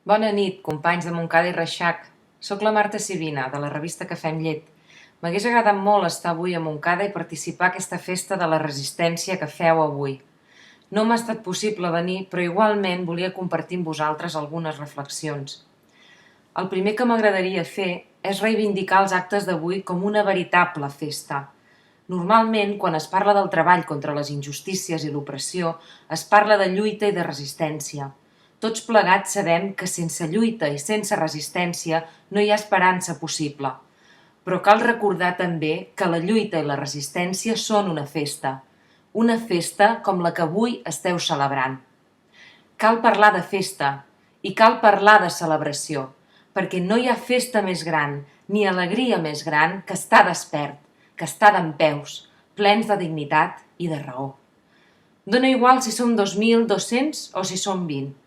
Bona nit, companys de Montcada i Reixac. Soc la Marta Sibina, de la revista Cafè amb llet. M'hagués agradat molt estar avui a Montcada i participar a aquesta festa de la resistència que feu avui. No m'ha estat possible venir, però igualment volia compartir amb vosaltres algunes reflexions. El primer que m'agradaria fer és reivindicar els actes d'avui com una veritable festa. Normalment, quan es parla del treball contra les injustícies i l'opressió, es parla de lluita i de resistència. Tots plegats sabem que sense lluita i sense resistència no hi ha esperança possible. Però cal recordar també que la lluita i la resistència són una festa com la que avui esteu celebrant. Cal parlar de festa i cal parlar de celebració, perquè no hi ha festa més gran ni alegria més gran que estar despert, que estar dempeus, plens de dignitat i de raó. Dóna igual si som 2.200 o si som 20.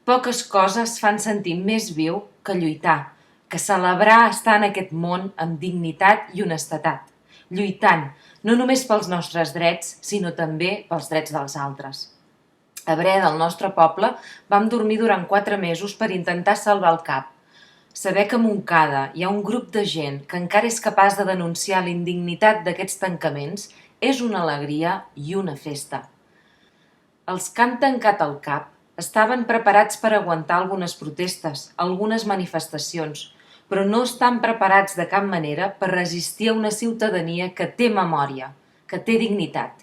Poques coses fan sentir més viu que lluitar, que celebrar estar en aquest món amb dignitat i honestedat, lluitant no només pels nostres drets, sinó també pels drets dels altres. A Breda, al nostre poble, vam dormir durant 4 mesos per intentar salvar el cap. Saber que a Montcada hi ha un grup de gent que encara és capaç de denunciar la indignitat d'aquests tancaments és una alegria i una festa. Els que han tancat el CAP estaven preparats per aguantar algunes protestes, algunes manifestacions, però no estan preparats de cap manera per resistir a una ciutadania que té memòria, que té dignitat.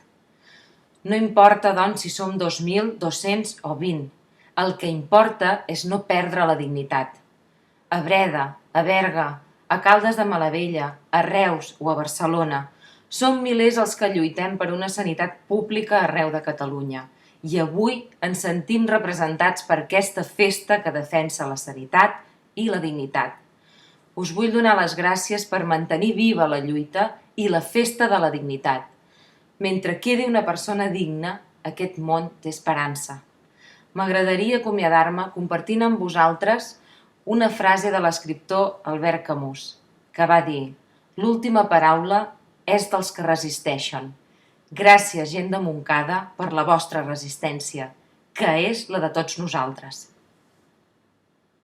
No importa, doncs, si som 2.000, 200 o 20. El que importa és no perdre la dignitat. A Breda, a Berga, a Caldes de Malavella, a Reus o a Barcelona, som milers els que lluitem per una sanitat pública arreu de Catalunya. I avui ens sentim representats per aquesta festa que defensa la sanitat i la dignitat. Us vull donar les gràcies per mantenir viva la lluita i la festa de la dignitat. Mentre quedi una persona digna, aquest món té esperança. M'agradaria acomiadar-me compartint amb vosaltres una frase de l'escriptor Albert Camus, que va dir: «L'última paraula és dels que resisteixen». Gràcies, gent de Montcada, per la vostra resistència, que és la de tots nosaltres.